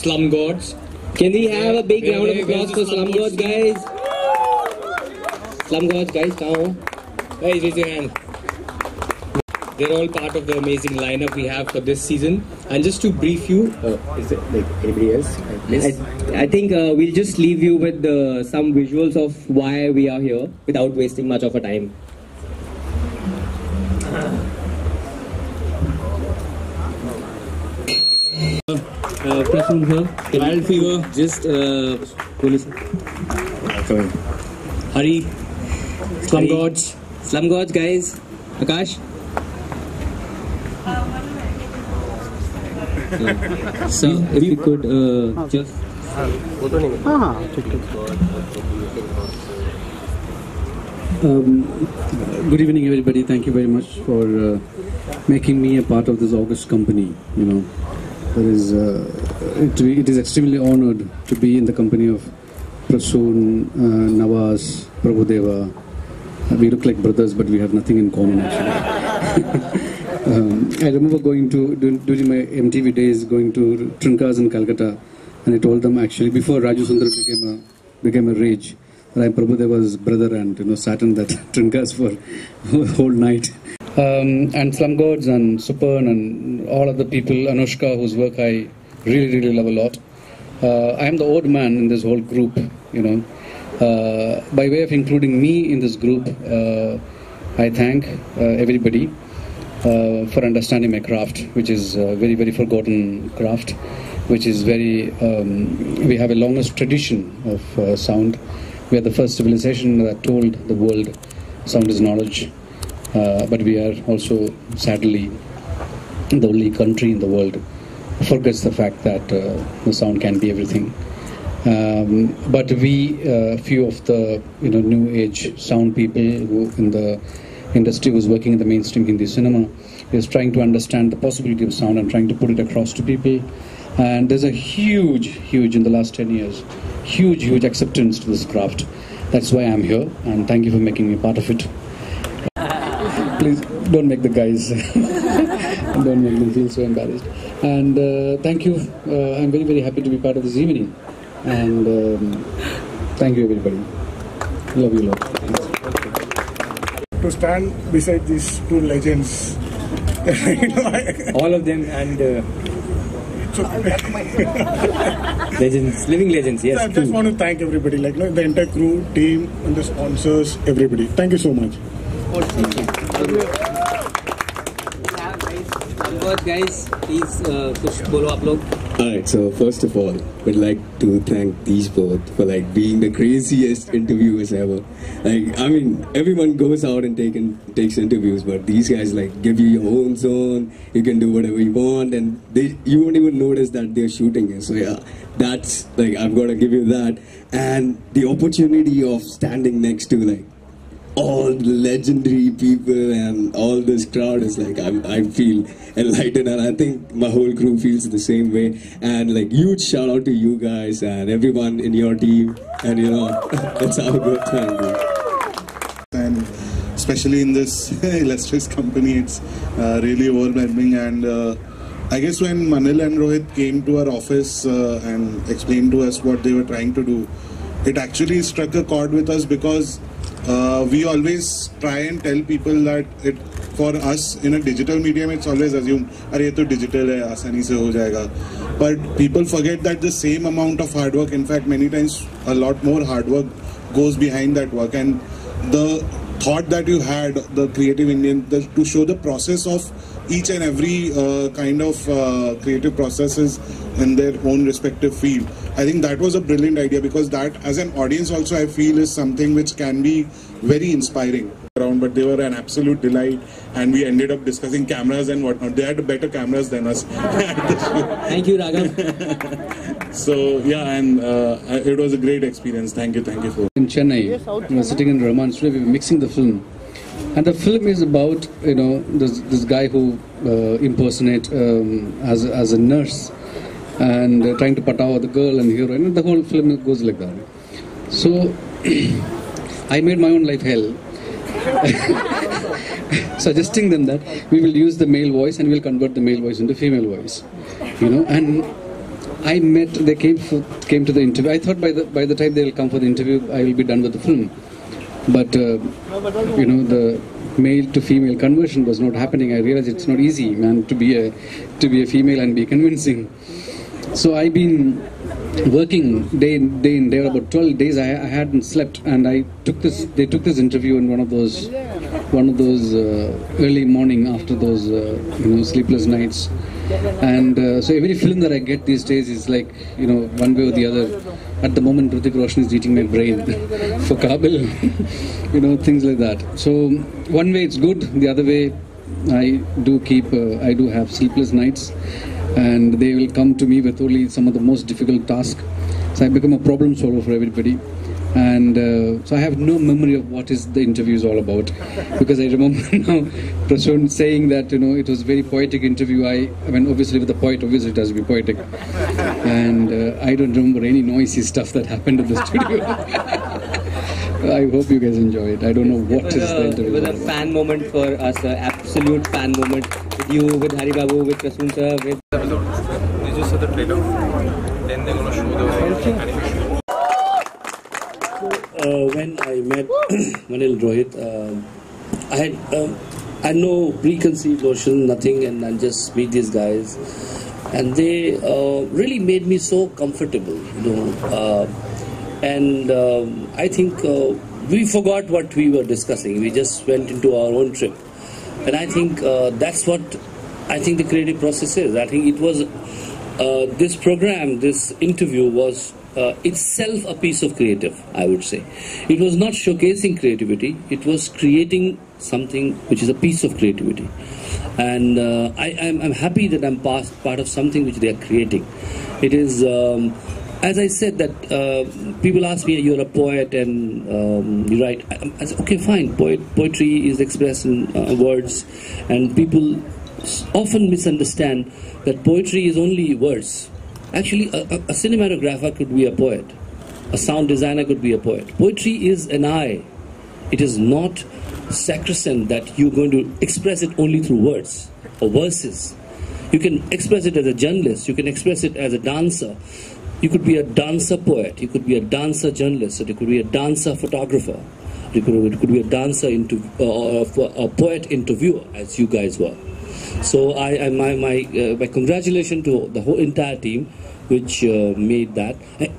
Slum Gods. Can we have a big round of applause for Slum Gods, guys? Slum Gods, guys, come. Guys, raise your hand. They're all part of the amazing lineup we have for this season. And just to brief you, is it like anybody else? I think we'll just leave you with some visuals of why we are here without wasting much of our time. Prasoon here. Wild Fever. Just police. Hari. Slum Gods. Slum Gods, guys. Akash. So if you could just. Good evening, everybody. Thank you very much for making me a part of this August company. You know, it is extremely honored to be in the company of Prasoon, Nawaz, Prabhudeva. We look like brothers, but we have nothing in common actually. I remember going to, during my MTV days, going to Trinkas in Calcutta, and I told them actually, before Raju Sundar became a rage, that I'm Prabhudeva's brother, and sat in that Trinkas for a whole night. And Slum Gods and Supern and all of the people, Anushka, whose work I really love a lot. I am the odd man in this whole group, By way of including me in this group, I thank everybody for understanding my craft, which is a very forgotten craft, which is we have a longest tradition of sound. We are the first civilization that told the world sound is knowledge, but we are also sadly the only country in the world who forgets the fact that the sound can be everything. But we, few of the new age sound people who in the industry who's working in the mainstream Hindi cinema, is trying to understand the possibility of sound and trying to put it across to people. And there's a huge in the last 10 years, huge acceptance to this craft. That's why I'm here, and thank you for making me part of it. Please don't make the guys, don't make them feel so embarrassed. And thank you. I'm very happy to be part of this evening. And thank you, everybody. Love you a lot. Thanks. To stand beside these two legends, all of them, and legends, living legends. Yes. I just want to thank everybody, the entire crew, team, and the sponsors, everybody. Thank you so much. Guys, please kuch bolo aap log. Alright, so first of all, we'd like to thank these both for being the craziest interviewers ever. Everyone goes out and takes interviews, but these guys give you your own zone. You can do whatever you want, and you won't even notice that they're shooting it. So yeah, that's I've got to give you that, and the opportunity of standing next to all the legendary people and all this crowd is I feel enlightened, and I think my whole crew feels the same way. And huge shout out to you guys and everyone in your team, and let's have a good time, dude. And especially in this illustrious company, it's really overwhelming. And I guess when Manil and Rohit came to our office and explained to us what they were trying to do, it actually struck a chord with us, because we always try and tell people that for us in a digital medium, it's always assumed, "Arey, to digital hai, aasani se ho jayega." But people forget that the same amount of hard work, in fact, many times a lot more hard work goes behind that work. And the thought that you had, the creative Indian, to show the process of each and every kind of creative processes in their own respective field. I think that was a brilliant idea, because that as an audience also I feel is something which can be very inspiring. But they were an absolute delight, and we ended up discussing cameras and whatnot. They had better cameras than us. Thank you, Raghav. So yeah, and it was a great experience. Thank you for. In Chennai, we were sitting in Rahman's studio, we were mixing the film. And the film is about, this guy who impersonate as a nurse and trying to patawa the girl and the heroine. And the whole film goes like that. So I made my own life hell, suggesting them that we will use the male voice and we'll convert the male voice into female voice, and I met. They came to the interview. I thought by the time they will come for the interview, I will be done with the film. But the male to female conversion was not happening. I realized it's not easy, man, to be a female and be convincing. So I've been working day in day out. About 12 days I hadn't slept, and They took this interview in one of those early morning after those sleepless nights. And so every film that I get these days is like one way or the other. At the moment, Hrithik Roshan is eating my brain for Kabil, things like that. So one way it's good, the other way I do have sleepless nights, and they will come to me with only some of the most difficult tasks. So I become a problem solver for everybody. And so I have no memory of what is the interview is all about, because I remember now Prasoon saying that it was very poetic interview. I mean, obviously with the poet, obviously it has to be poetic, and I don't remember any noisy stuff that happened in the studio. I hope you guys enjoy it. I don't know what is the interview. It was a fan moment for us, an absolute fan moment with you, with Hari Babu, with Prasoon sir, with. They just saw the trailer. Then they're gonna show the animation. When I met Manil Rohit, I had no preconceived notion, nothing, and I just meet these guys, and they really made me so comfortable, and I think we forgot what we were discussing. We just went into our own trip, and I think that's what I think the creative process is. I think it was this program, this interview was itself a piece of creative, I would say. It was not showcasing creativity, it was creating something which is a piece of creativity. And I'm happy that I'm part of something which they are creating. It is, as I said, that people ask me, you're a poet and you write. I said, okay, fine, poetry is expressed in words, and people often misunderstand that poetry is only words. Actually, a cinematographer could be a poet. A sound designer could be a poet. Poetry is an eye. It is not sacrosanct that you're going to express it only through words or verses. You can express it as a journalist. You can express it as a dancer. You could be a dancer poet. You could be a dancer journalist. Or you could be a dancer photographer. You could be a dancer a poet interviewer, as you guys were. So my congratulations to the whole entire team which made that.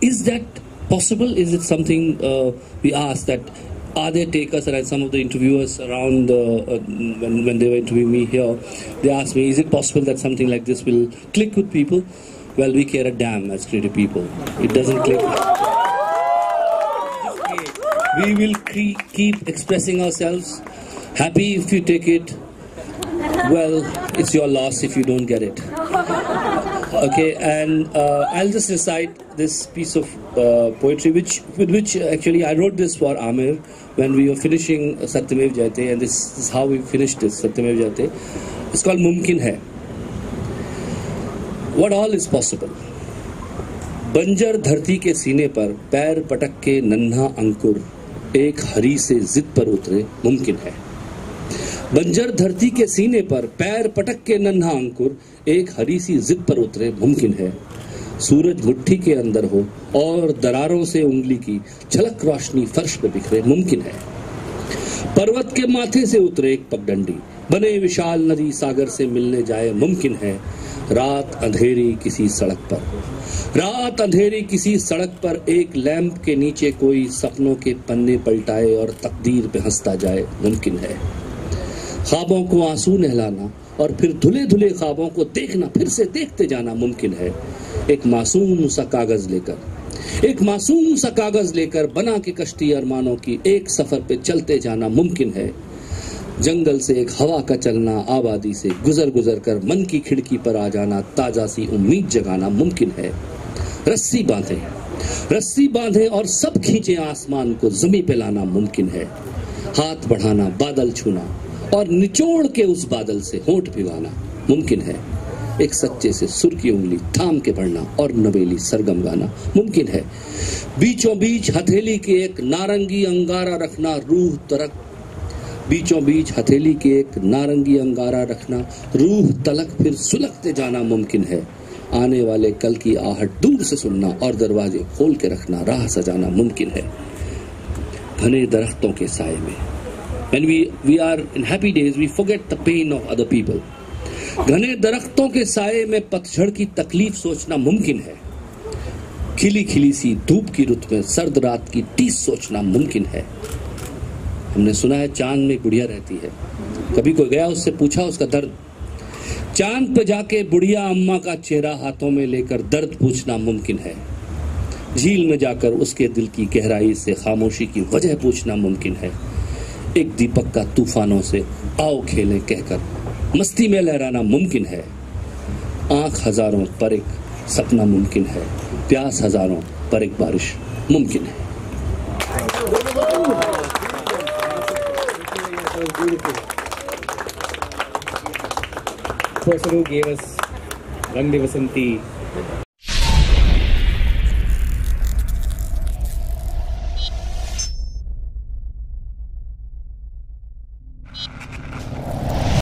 Is that possible? Is it something we asked that? Are there takers? And some of the interviewers around when they were interviewing me here, they asked me, is it possible that something like this will click with people? Well, we care a damn as creative people. It doesn't click. We will keep expressing ourselves. Happy if you take it. Well, it's your loss if you don't get it. Okay, and I'll just recite this piece of poetry, with which actually I wrote this for Amir when we were finishing Satyamev Jayate, and this is how we finished this Satyamev Jayate. It's called Mumkin Hai. What all is possible? बंजर धरती के सीने पर पैर पटक के नन्हा अंकुर एक हरी से जिद पर उतरे मुमकिन है. बंजर धरती के सीने पर पैर पटक के नन्हा अंकुर एक हरी सी जिद पर उतरे मुमकिन है. सूरज मुट्ठी के अंदर हो और दरारों से उंगली की झलक रोशनी फर्श पे बिखरे मुमकिन है. पर्वत के माथे से उतरे एक पगडंडी बने विशाल नदी सागर से मिलने जाए मुमकिन है. रात अंधेरी किसी सड़क पर एक लैंप के नीचे कोई सपनों के पन्ने पलटाए और तकदीर पे हंसता जाए मुमकिन है. ख्वाबों को आंसू नहलाना और फिर धुले धुले ख्वाबों को देखना फिर से देखते जाना मुमकिन है. एक मासूम सा कागज लेकर बना के कश्ती अरमानों की एक सफर पे चलते जाना मुमकिन है. जंगल से एक हवा का चलना आबादी से गुजर कर मन की खिड़की पर आ जाना ताजा सी उम्मीद जगाना मुमकिन है. रस्सी बांधे और सब खींचे आसमान को जमीन पे लाना मुमकिन है. हाथ बढ़ाना बादल छूना और निचोड़ के उस बादल से होंठ भिगाना मुमकिन है. एक सच्चे से सुर की उंगली थाम के पढ़ना और नवेली सरगम गाना मुमकिन है. बीचों बीच हथेली के एक नारंगी अंगारा रखना रूह तलक फिर सुलगते जाना मुमकिन है. आने वाले कल की आहट दूर से सुनना और दरवाजे खोल के रखना, राह सजाना मुमकिन है घने दरख्तों के साए में। When we are in happy days, we forget the pain of other people. घने दरख्तों के साए में पतझड़ की तकलीफ सोचना मुमकिन है। खिली खिली सी धूप की रुत में सर्द रात की टीस सोचना मुमकिन है। हमने सुना है चांद में बुढ़िया रहती है, कभी कोई गया उससे पूछा उसका दर्द। चांद पे जाके बुढ़िया अम्मा का चेहरा हाथों में लेकर दर्द पूछना मुमकिन है। झील में जाकर उसके दिल की गहराई से खामोशी की वजह पूछना मुमकिन है। एक दीपक का तूफानों से आओ खेलें कहकर मस्ती में लहराना मुमकिन है। आंख हजारों पर एक सपना मुमकिन है, प्यास हजारों पर एक बारिश मुमकिन है। Person who gave us Rang De Vasanti